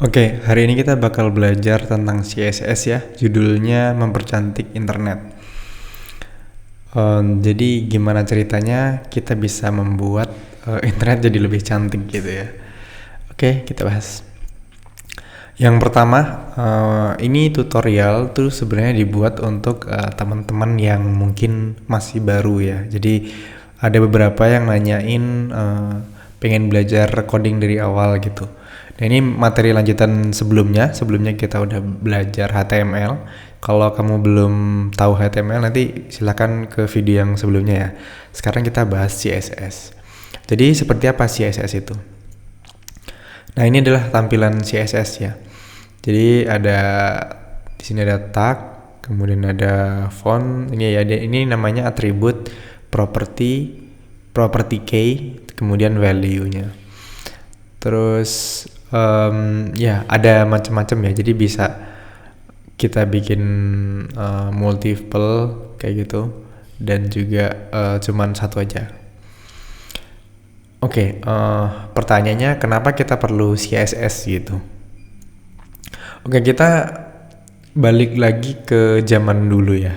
Oke, hari ini kita bakal belajar tentang CSS ya. Judulnya mempercantik internet. Jadi gimana ceritanya kita bisa membuat internet jadi lebih cantik gitu ya. Oke, kita bahas. Yang pertama, ini tutorial tuh sebenarnya dibuat untuk teman-teman yang mungkin masih baru ya. Jadi ada beberapa yang nanyain pengen belajar coding dari awal gitu. Nah, ini materi lanjutan sebelumnya kita udah belajar HTML. Kalau kamu belum tahu HTML nanti silakan ke video yang sebelumnya ya. Sekarang kita bahas CSS. Jadi seperti apa CSS itu? Nah, ini adalah tampilan CSS ya. Jadi di sini ada tag, kemudian ada font. Ini namanya atribut property key, kemudian value-nya. Terus ada macam-macam ya. Jadi bisa kita bikin multiple kayak gitu, dan juga cuman satu aja. Oke, pertanyaannya kenapa kita perlu CSS gitu? Oke, kita balik lagi ke zaman dulu ya.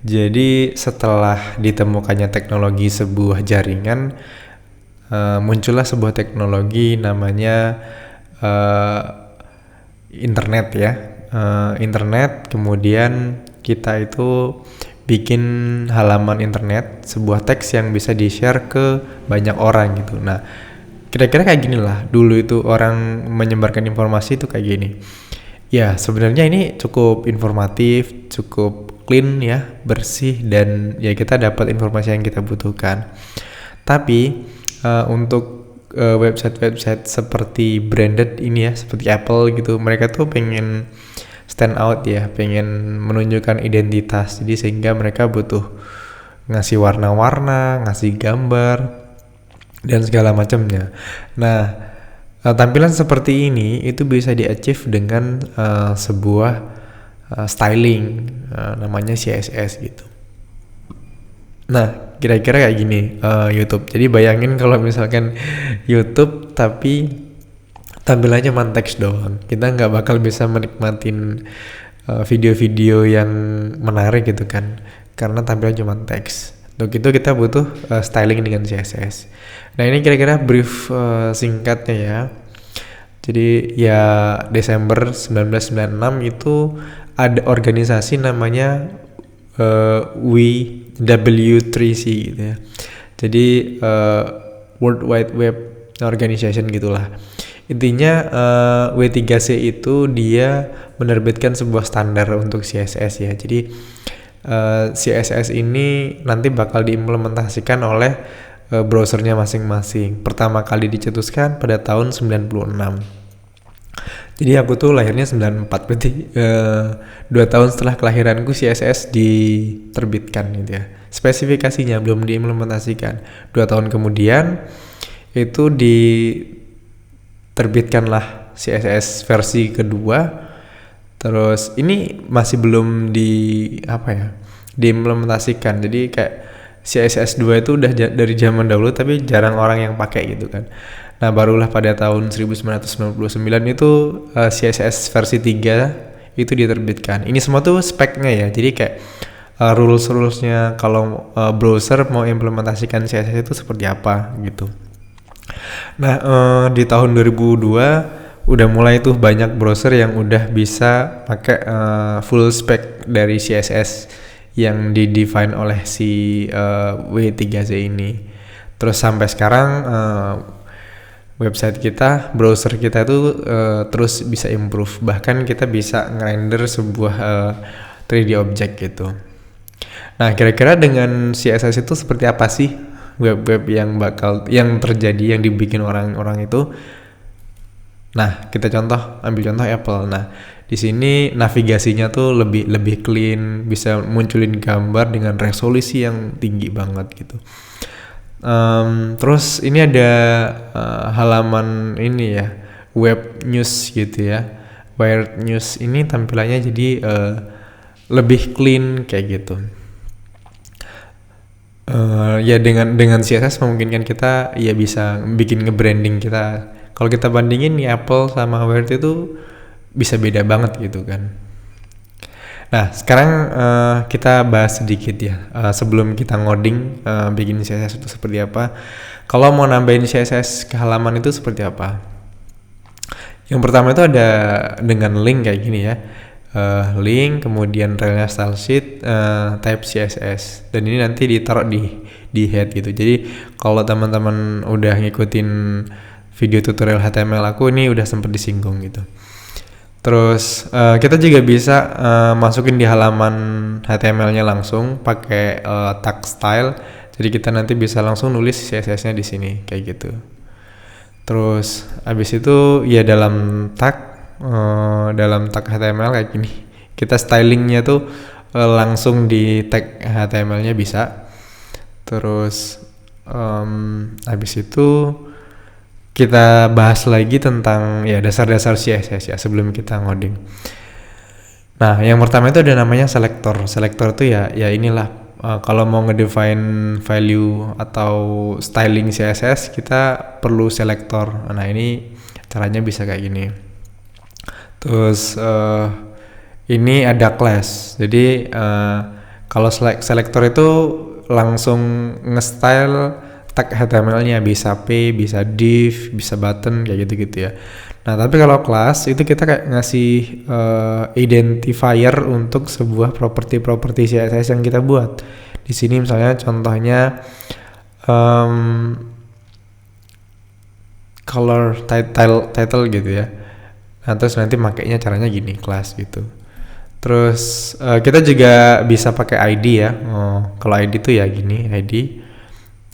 Jadi setelah ditemukannya teknologi sebuah jaringan, muncullah sebuah teknologi namanya internet ya. Internet, kemudian kita itu bikin halaman internet, sebuah teks yang bisa di-share ke banyak orang gitu. Nah, kira-kira kayak gini lah. Dulu itu orang menyebarkan informasi itu kayak gini. Ya, sebenarnya ini cukup informatif, cukup clean ya, bersih, dan ya kita dapat informasi yang kita butuhkan. Tapi untuk website-website seperti branded ini ya, seperti Apple gitu, mereka tuh pengen stand out ya, pengen menunjukkan identitas. Jadi sehingga mereka butuh ngasih warna-warna, ngasih gambar, dan segala macamnya. Nah, tampilan seperti ini itu bisa di-achieve dengan sebuah styling, namanya CSS gitu. Nah, kira-kira kayak gini YouTube. Jadi bayangin kalau misalkan YouTube tapi tampilannya cuma teks doang. Kita nggak bakal bisa menikmatin video-video yang menarik gitu kan, karena tampilannya cuma teks. Untuk itu kita butuh styling dengan CSS. Nah, ini kira-kira brief singkatnya ya. Jadi ya Desember 1996 itu ada organisasi namanya W3C gitu ya. Jadi World Wide Web Organization gitulah. Intinya W3C itu dia menerbitkan sebuah standar untuk CSS ya. Jadi CSS ini nanti bakal diimplementasikan oleh browsernya masing-masing. Pertama kali dicetuskan pada tahun 96. Jadi aku tuh lahirnya 94, berarti 2 tahun setelah kelahiranku CSS diterbitkan gitu ya. Spesifikasinya belum diimplementasikan. 2 tahun kemudian itu diterbitkanlah CSS versi kedua. Terus ini masih belum diimplementasikan. Jadi kayak CSS 2 itu udah dari zaman dahulu tapi jarang orang yang pakai gitu kan. Nah, barulah pada tahun 1999 itu CSS versi 3 itu diterbitkan. Ini semua tuh speknya ya. Jadi kayak rules-rulesnya kalau browser mau implementasikan CSS itu seperti apa gitu. Nah, di tahun 2002 udah mulai tuh banyak browser yang udah bisa pakai full spec dari CSS yang di-define oleh si W3C ini. Terus sampai sekarang website kita, browser kita tuh terus bisa improve. Bahkan kita bisa ngerender sebuah 3D object gitu. Nah, kira-kira dengan CSS itu seperti apa sih web-web yang terjadi, yang dibikin orang-orang itu? Nah, kita ambil contoh Apple. Nah, di sini navigasinya tuh lebih clean, bisa munculin gambar dengan resolusi yang tinggi banget gitu. Terus ini ada halaman ini ya, web news gitu ya. Wired news ini tampilannya jadi lebih clean kayak gitu. Ya dengan CSS memungkinkan kita ya bisa bikin nge-branding kita kalau kita bandingin nih Apple sama WordPress itu bisa beda banget gitu kan. Nah sekarang kita bahas sedikit ya, sebelum kita ngoding bikin CSS itu seperti apa. Kalau mau nambahin CSS ke halaman itu seperti apa? Yang pertama itu ada dengan link kayak gini ya, link, kemudian relnya style sheet, type CSS, dan ini nanti ditaruh di head gitu. Jadi kalau teman-teman udah ngikutin video tutorial HTML aku ini udah sempet disinggung gitu. Terus kita juga bisa masukin di halaman HTML-nya langsung pakai tag style. Jadi kita nanti bisa langsung nulis CSS-nya di sini kayak gitu. Terus abis itu ya dalam tag HTML kayak gini. Kita stylingnya tuh langsung di tag HTML-nya bisa. Terus abis itu kita bahas lagi tentang ya dasar-dasar CSS ya sebelum kita ngoding. Nah, yang pertama itu ada namanya selector. Selector itu ya inilah kalau mau ngedefine value atau styling CSS kita perlu selector. Nah, ini caranya bisa kayak gini. Terus ini ada class. Jadi kalau selector itu langsung nge-style tag HTML-nya, bisa p, bisa div, bisa button kayak gitu-gitu ya. Nah, tapi kalau class itu kita kayak ngasih identifier untuk sebuah properti CSS yang kita buat. Di sini misalnya contohnya color title gitu ya. Nah, terus nanti makainya caranya gini, class gitu. Terus kita juga bisa pakai ID ya. Kalau ID tuh ya gini, ID.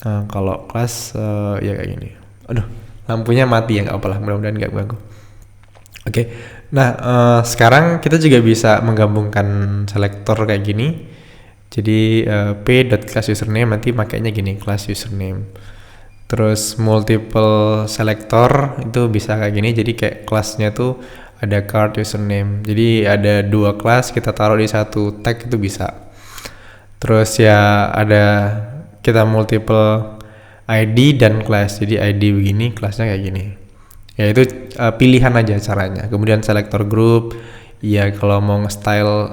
Kalau class ya kayak gini. Aduh, lampunya mati ya, nggak apa-apa lah, mudah-mudahan nggak ganggu. Oke. Nah sekarang kita juga bisa menggabungkan selektor kayak gini. Jadi p.class username nanti makainya gini, class username. Terus multiple selector itu bisa kayak gini, jadi kayak kelasnya tuh ada card username. Jadi ada 2 kelas kita taruh di satu tag itu bisa. Terus ya ada kita multiple ID dan class. Jadi ID begini, kelasnya kayak gini. Ya itu pilihan aja caranya. Kemudian selector group, ya kalau mau nge-style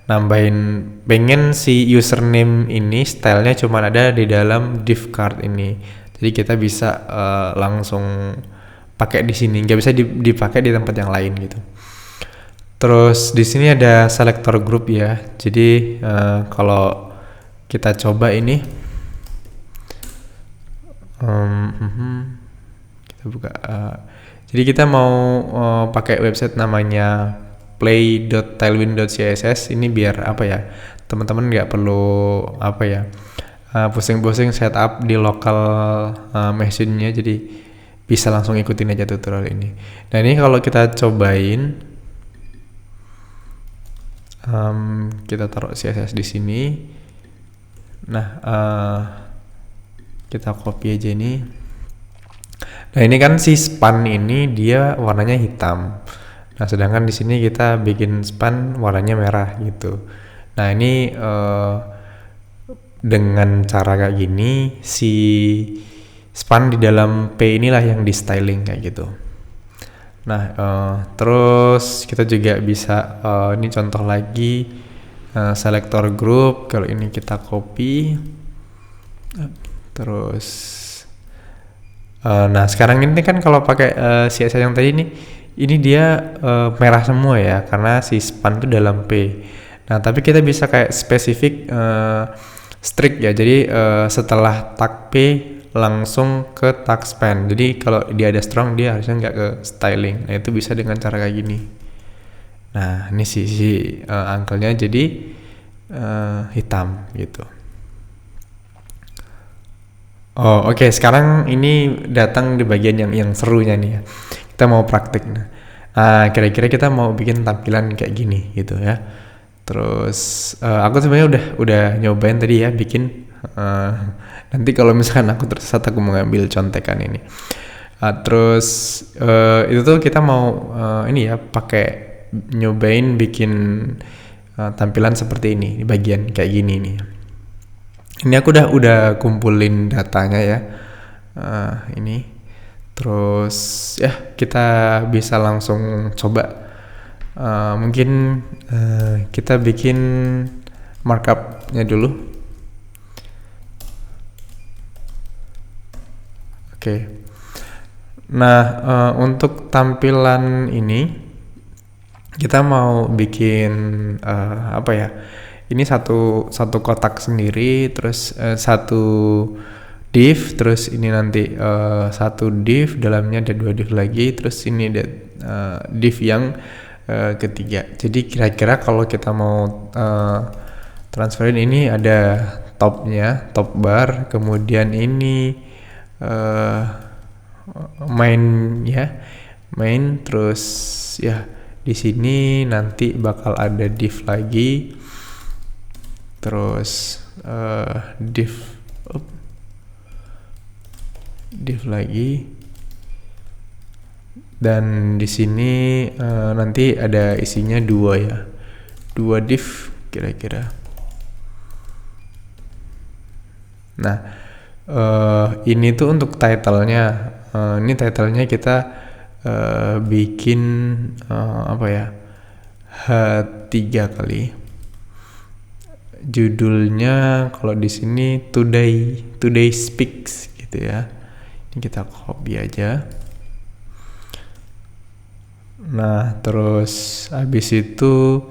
nambahin, pengen si username ini stylenya cuma ada di dalam div card ini. Jadi kita bisa langsung pakai di sini, nggak bisa dipakai di tempat yang lain gitu. Terus di sini ada selector group ya. Jadi kalau kita coba ini, kita buka. Jadi kita mau pakai website namanya play.tailwind.css. Ini biar apa ya, teman-teman nggak perlu apa ya pusing-pusing setup di lokal machine-nya. Jadi bisa langsung ikutin aja tutorial ini. Nah ini kalau kita cobain, kita taruh CSS di sini. Nah kita copy aja ini. Nah ini kan si span ini dia warnanya hitam. Nah sedangkan di sini kita bikin span warnanya merah gitu. Nah ini dengan cara kayak gini si span di dalam P inilah yang di styling kayak gitu. Nah terus kita juga bisa ini contoh lagi selector group. Kalau ini kita copy, terus nah sekarang ini kan kalau pakai CSS yang tadi ini dia merah semua ya karena si span itu dalam P. Nah tapi kita bisa kayak spesifik strict ya. Jadi setelah tag P langsung ke tag span. Jadi kalau dia ada strong dia harusnya nggak ke styling. Nah itu bisa dengan cara kayak gini. Nah ini si angkelnya jadi hitam gitu. Oh oke. Sekarang ini datang di bagian yang serunya nih ya. Kita mau praktik. Nah kira-kira kita mau bikin tampilan kayak gini gitu ya. Terus aku sebenarnya udah nyobain tadi ya bikin. Nanti kalau misalkan aku tersesat aku mau ngambil contekan ini. Terus itu tuh kita mau ini ya pakai nyobain bikin tampilan seperti ini di bagian kayak gini nih. Ini aku udah kumpulin datanya ya. Ini Terus ya kita bisa langsung coba. Mungkin kita bikin markupnya dulu. Oke. Nah, untuk tampilan ini kita mau bikin apa ya? Ini satu kotak sendiri, terus satu div, terus ini nanti satu div, dalamnya ada 2 div lagi, terus ini ada div yang ketiga. Jadi kira-kira kalau kita mau transferin, ini ada topnya, top bar, kemudian ini main, terus ya di sini nanti bakal ada div lagi, terus div lagi, dan di sini nanti ada isinya 2 div kira-kira. Nah, ini tuh untuk title-nya. Ini title-nya kita bikin apa ya? H3 kali. Judulnya kalau di sini Today Speaks gitu ya. Ini kita copy aja. Nah, terus habis itu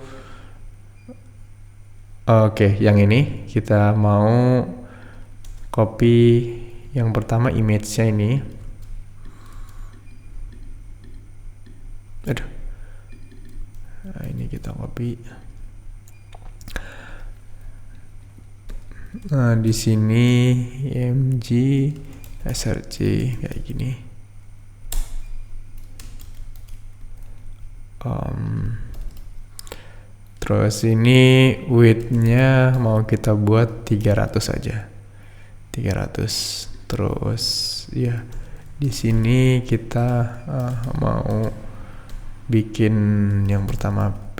oke, yang ini kita mau copy yang pertama, image-nya ini. Aduh. Nah, ini kita copy. Nah, di sini img src kayak gini. Terus ini width-nya mau kita buat 300 aja. 300. Terus ya di sini kita mau bikin yang pertama P.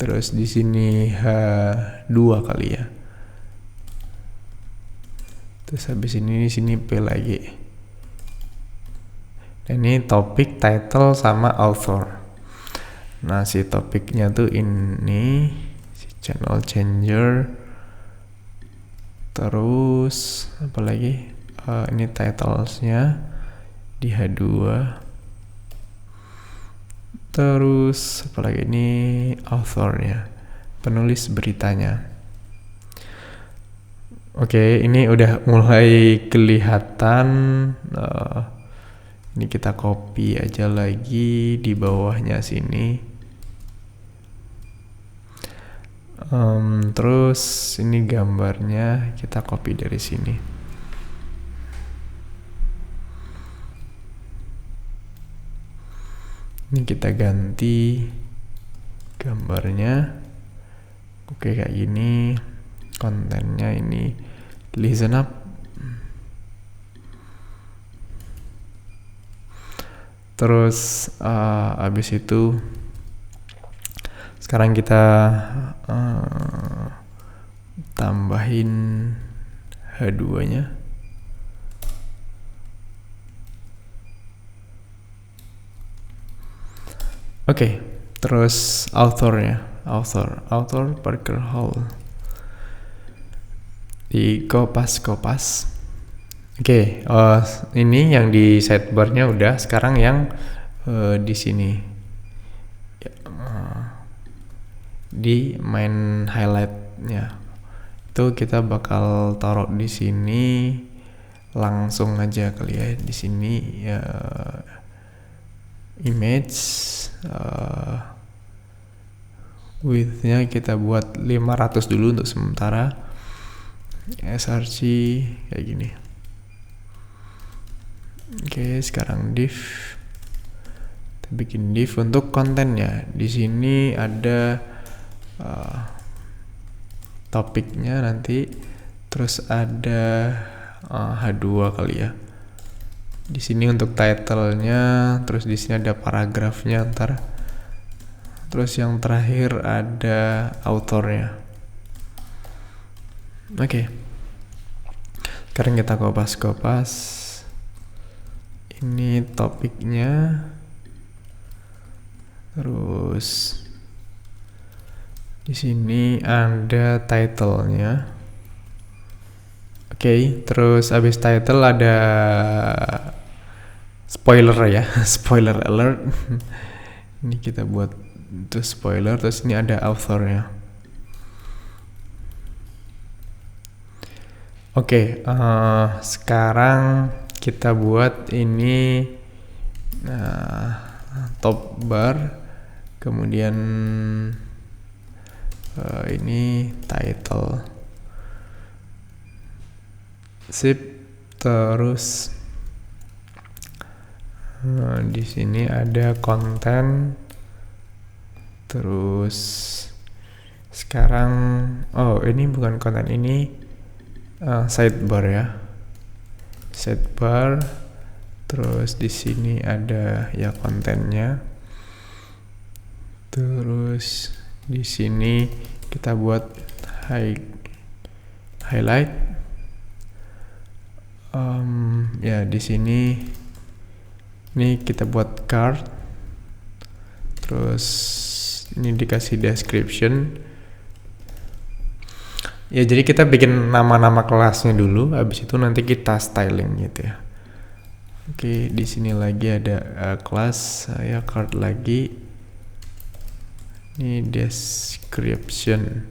Terus di sini H2 kali ya. Terus habis ini di sini P lagi. Dan ini topik, title sama author. Nah, si topiknya tuh ini si channel changer. Terus apa lagi? Ini titlesnya di H2. Terus apa lagi? Ini authornya, penulis beritanya. Oke, ini udah mulai kelihatan. Ini kita copy aja lagi di bawahnya sini. Terus ini gambarnya kita copy dari sini. Ini kita ganti gambarnya. Oke, kayak gini. Kontennya ini listen up. Terus abis itu sekarang kita tambahin H2-nya. Oke, terus author Parker Hall. Di kopas. Oke, ini yang di sidebar-nya udah. Sekarang yang di sini di main highlight-nya itu kita bakal taruh di sini langsung aja kali ya. Di sini ya, image width-nya kita buat 500 dulu untuk sementara. src kayak gini. Oke, sekarang div. Kita bikin div untuk kontennya. Di sini ada topiknya nanti, terus ada H2 kali ya. Di sini untuk title-nya, terus di sini ada paragrafnya ntar. Terus yang terakhir ada authornya. Oke. Sekarang kita kopas ini topiknya, terus di sini ada title-nya. Oke, terus abis title ada spoiler ya. Spoiler alert. Ini kita buat itu spoiler, terus ini ada author-nya. Oke, sekarang kita buat ini top bar, kemudian ini title, sip. Terus di sini ada konten. Terus sekarang ini bukan konten, ini sidebar ya, sidebar. Terus di sini ada ya kontennya. Terus di sini kita buat highlight. Ya di sini ini kita buat card. Terus ini dikasih description. Ya jadi kita bikin nama-nama kelasnya dulu, habis itu nanti kita styling gitu ya. Oke, di sini lagi ada kelas, saya card lagi. Ini description.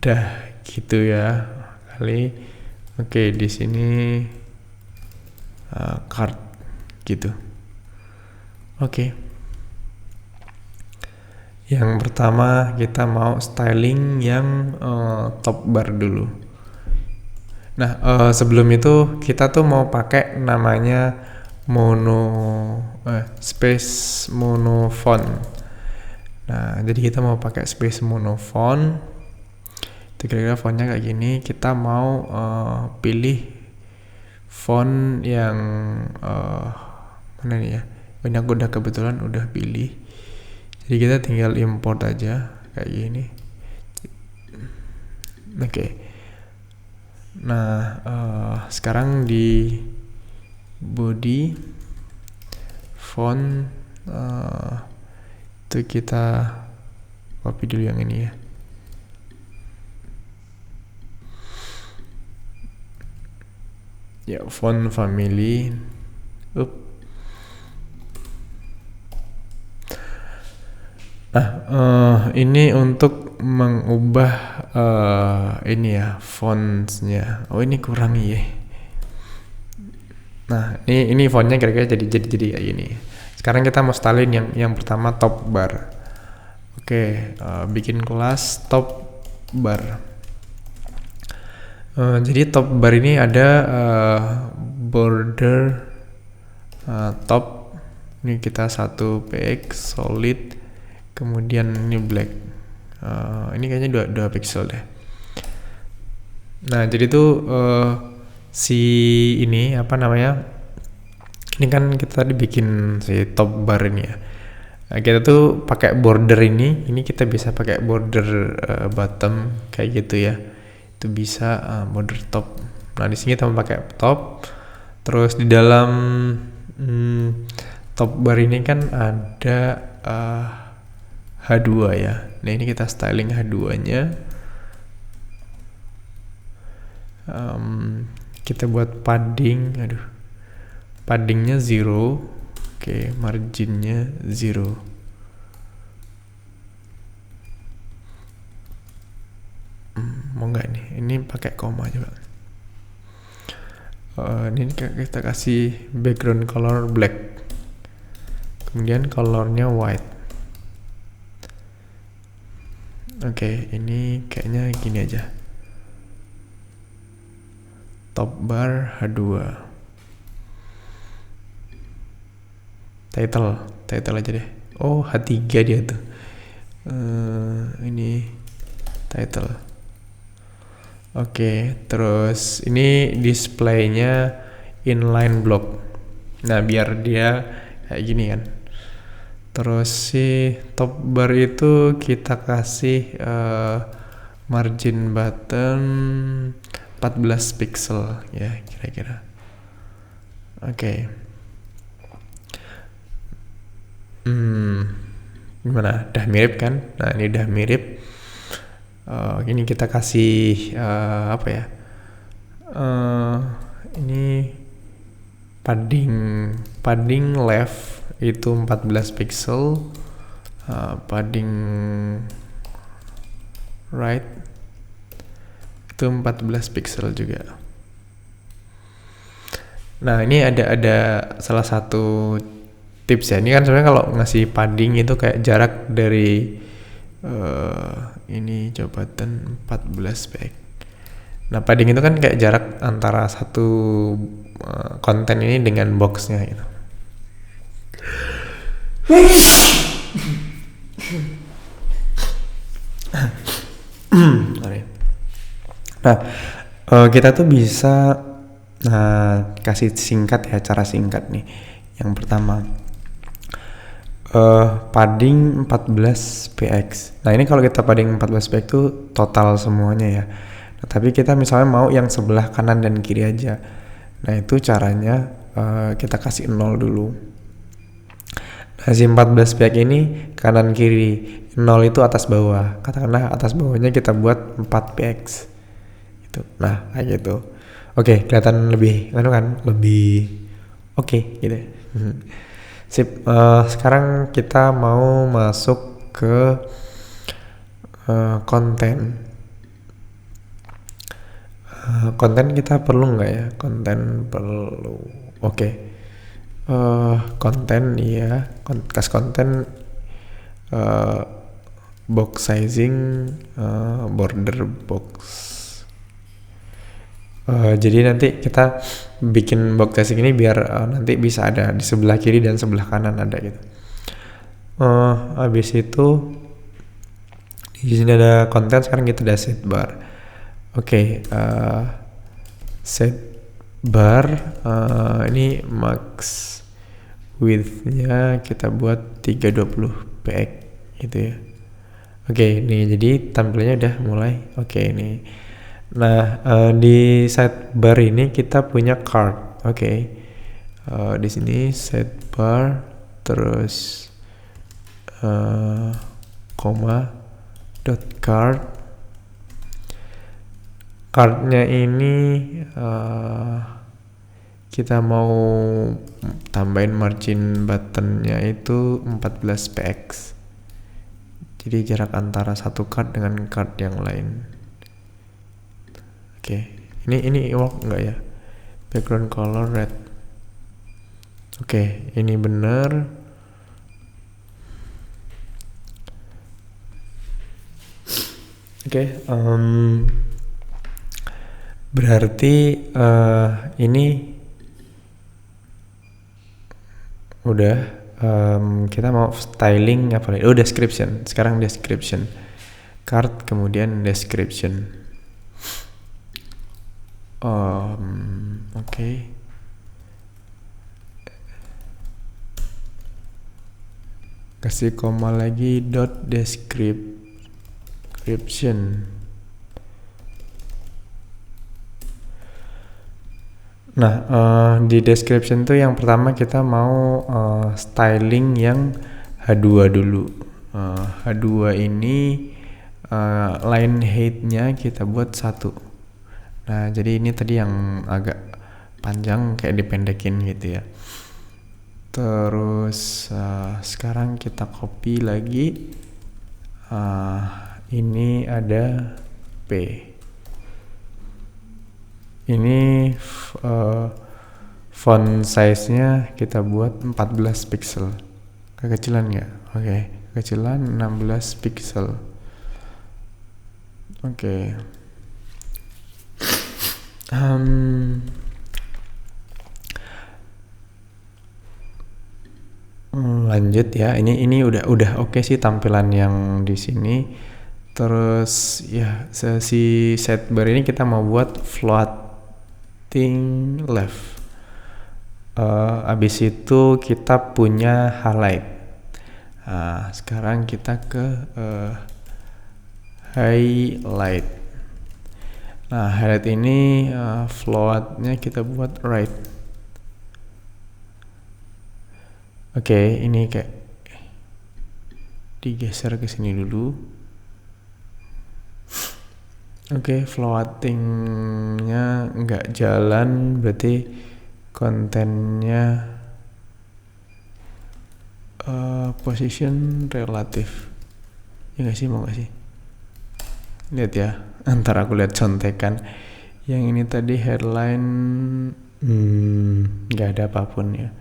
Dah gitu ya kali. Oke, di sini card gitu. Oke. Yang pertama kita mau styling yang top bar dulu. Nah, sebelum itu kita tuh mau pakai namanya space mono font. Nah, jadi kita mau pakai space mono font. Itu kira-kira fontnya kayak gini. Kita mau pilih font yang mana nih ya? Ini aku udah kebetulan udah pilih. Jadi kita tinggal import aja kayak gini. Oke. Nah, sekarang di body font itu kita copy dulu yang ini ya. Ya, font family. Nah, ini untuk mengubah ini ya fontsnya. Oh, ini kurang ya. Nah, ini fontnya kira-kira jadi kayak gini. Sekarang kita mau styling yang pertama top bar. Oke, bikin kelas top bar. Jadi top bar ini ada border top. Ini kita 1 px solid. Kemudian ini black. Ini kayaknya 2 pixel deh. Nah, jadi tuh si ini apa namanya? Ini kan kita tadi bikin si top bar ini ya. Nah, kita tuh pakai border ini kita bisa pakai border bottom kayak gitu ya. Itu bisa border top. Nah, di sini kita mau pakai top. Terus di dalam top bar ini kan ada H2 ya. Nah, ini kita styling H2-nya. Kita buat padding. Paddingnya 0. Oke, marginnya 0. Mau nggak nih? Ini pakai koma coba. Ini kita kasih background color black. Kemudian colornya white. Oke, ini kayaknya gini aja. Top bar H2. Title aja deh. Oh, H3 dia tuh. Ini title. Oke, terus ini displaynya inline block. Nah, biar dia kayak gini kan. Terus si top bar itu kita kasih margin button 14 pixel ya kira-kira. Oke. Gimana? Udah mirip kan? Nah ini udah mirip. Ini kita kasih apa ya? Ini padding left itu 14 pixel, padding right itu 14 pixel juga. Nah ini ada salah satu tips ya. Ini kan sebenarnya kalau ngasih padding itu kayak jarak dari ini jabatan 14 px. Nah padding itu kan kayak jarak antara satu konten ini dengan boxnya gitu. Nah kita tuh bisa kasih singkat ya, cara singkat nih. Yang pertama padding 14 px. Nah ini kalau kita padding 14 px itu total semuanya ya. Nah, tapi kita misalnya mau yang sebelah kanan dan kiri aja. Nah itu caranya kita kasih 0 dulu. Nah si 14 px ini kanan kiri, 0 itu atas bawah. Katakanlah atas bawahnya kita buat 4 px gitu. Nah kayak gitu. Oke, kelihatan lebih lebih oke gitu. Sip, sekarang kita mau masuk ke konten. Konten kita perlu nggak ya? Konten perlu. Oke. Konten iya, kas konten box sizing, border box. Jadi nanti kita bikin box sizing ini biar nanti bisa ada di sebelah kiri dan sebelah kanan ada gitu. Habis itu di sini ada konten, sekarang kita ada set bar. Oke, set bar ini max width-nya kita buat 320 px gitu ya. Oke, nih jadi tampilannya udah mulai oke nih. Nah, di sidebar ini kita punya card. Oke. Di sini sidebar terus koma dot card. Cardnya ini kita mau tambahin margin buttonnya itu 14 px. Jadi jarak antara satu card dengan card yang lain. Oke, ini work nggak ya? Background color red. Oke, ini benar. Oke, berarti ini udah. Kita mau styling apa lagi? Description. Sekarang description. Card kemudian description. Oke. Kasih koma lagi dot description. Nah, di description tuh yang pertama kita mau styling yang H2 dulu. H2 ini line height-nya kita buat 1. Nah, jadi ini tadi yang agak panjang kayak dipendekin gitu ya. Terus sekarang kita copy lagi. Ini ada P. Ini font size-nya kita buat 14 pixel. Kekecilan nggak? Oke, kekecilan 16 pixel. Oke. Lanjut ya. Ini udah oke sih tampilan yang di sini. Terus ya si sidebar ini kita mau buat floating left. Abis itu kita punya highlight. Sekarang kita ke highlight. Nah, highlight ini floatnya kita buat right. Oke, ini kayak digeser ke sini dulu. Oke, floatingnya nggak jalan, berarti kontennya position relatif. Ya nggak sih, mau nggak sih? Lihat ya, antar aku lihat contekan. Yang ini tadi headline nggak ada apapun ya.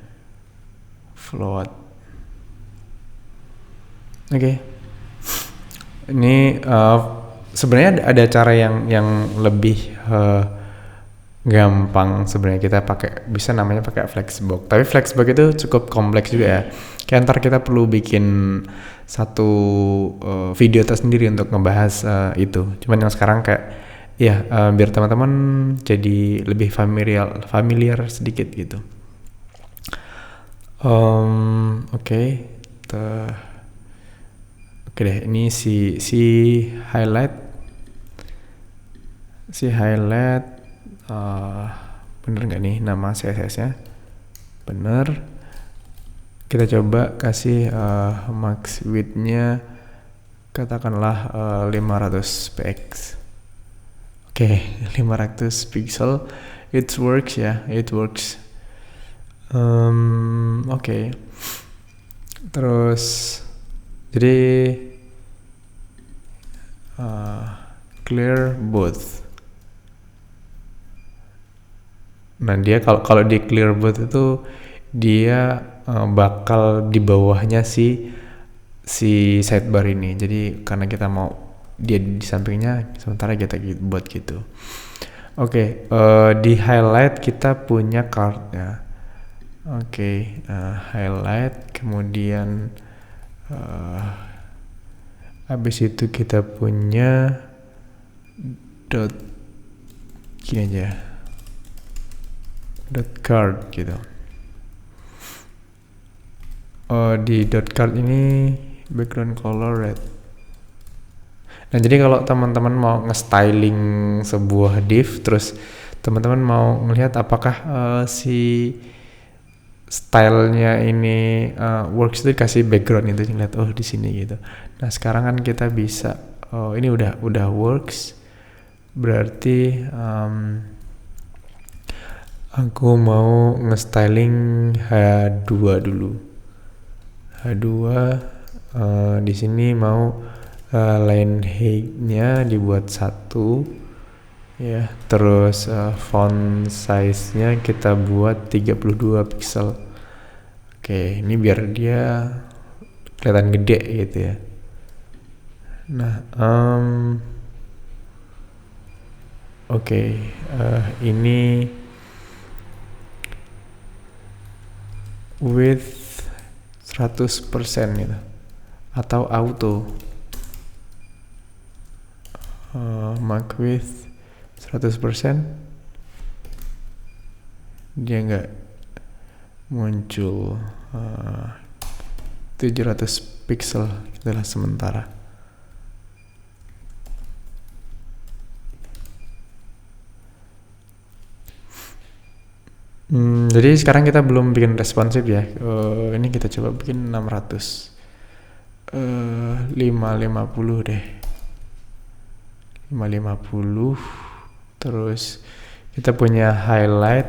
Float. Oke. Ini sebenarnya ada cara yang lebih gampang sebenarnya, kita bisa namanya pakai flexbox. Tapi flexbox itu cukup kompleks juga ya. Kayak ntar kita perlu bikin satu video tersendiri untuk ngebahas itu. Cuman yang sekarang kayak ya biar teman-teman jadi lebih familiar sedikit gitu. Oke deh, ini si highlight bener nggak nih nama CSS-nya? Bener. Kita coba kasih max width-nya katakanlah 500 px. Oke, 500 pixel. It works ya, it works. Oke. Terus jadi clear both. Nah, dia kalau di clear both itu dia bakal di bawahnya si sidebar ini. Jadi karena kita mau dia di sampingnya, sementara kita buat gitu. Oke, di highlight kita punya card ya. Oke, highlight, kemudian habis itu kita punya dot gini aja, dot card gitu. Di dot card ini background color red. Nah, jadi kalau teman-teman mau nge-styling sebuah div, terus teman-teman mau ngelihat apakah si stylenya ini works, itu dikasih background itu, ngeliat di sini gitu. Nah, sekarang kan kita bisa ini udah works, berarti aku mau nge-styling H2 dulu. H2 di sini mau line height-nya dibuat 1 ya, terus font size-nya kita buat 32 pixel. Oke, ini biar dia kelihatan gede gitu ya. Nah, oke, ini width 100% gitu, atau auto. Mark width 100%, dia nggak muncul 700 pixel itulah sementara. Jadi sekarang kita belum bikin responsif ya. Ini kita coba bikin 600, 550 deh, 550. Terus kita punya highlight,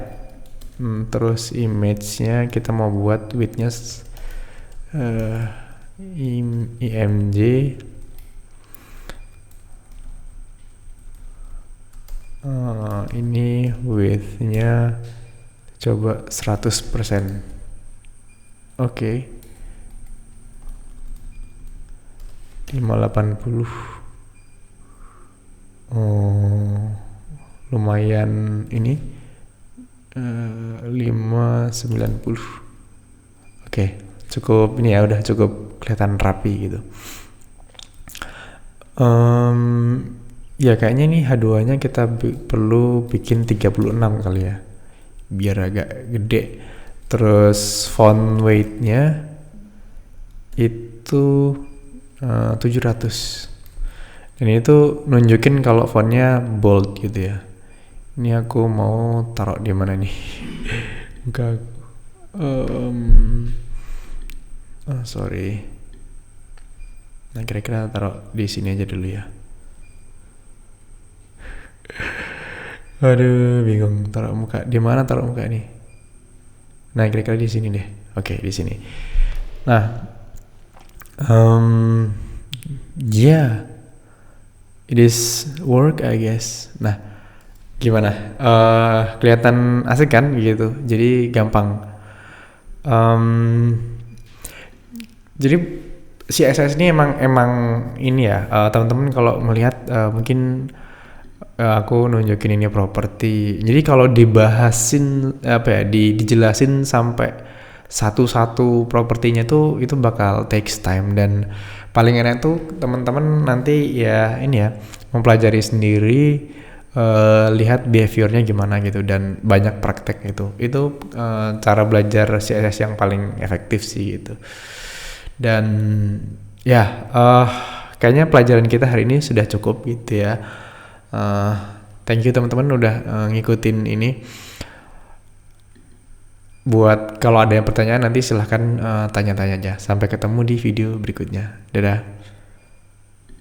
terus image-nya kita mau buat width-nya img ini width-nya coba 100%. Oke. 580. Lumayan ini 590. Oke, cukup ini ya, udah cukup kelihatan rapi gitu. Ya kayaknya nih H2-nya kita perlu bikin 36 kali ya, biar agak gede. Terus font weight-nya itu 700. Ini tuh nunjukin kalau fontnya bold gitu ya. Ini aku mau taruh di mana nih? Enggak. Sorry. Nah, kira-kira taruh di sini aja dulu ya. Aduh, bingung taruh muka. Di mana taruh muka nih? Nah, kira-kira di sini deh. Oke, di sini. Nah, yeah, it is work I guess. Nah, gimana? Kelihatan asik kan gitu. Jadi gampang. Jadi CSS ini emang ini ya, teman-teman kalau melihat mungkin aku nunjukin ini properti. Jadi kalau dibahasin dijelasin sampai satu-satu propertinya itu bakal takes time, dan paling enak tuh teman-teman nanti ya ini ya mempelajari sendiri, lihat behaviornya gimana gitu dan banyak praktek gitu. Itu cara belajar CSS yang paling efektif sih gitu. Dan ya kayaknya pelajaran kita hari ini sudah cukup gitu ya. Thank you teman-teman udah ngikutin ini. Buat kalau ada yang pertanyaan nanti silahkan tanya-tanya aja. Sampai ketemu di video berikutnya. Dadah.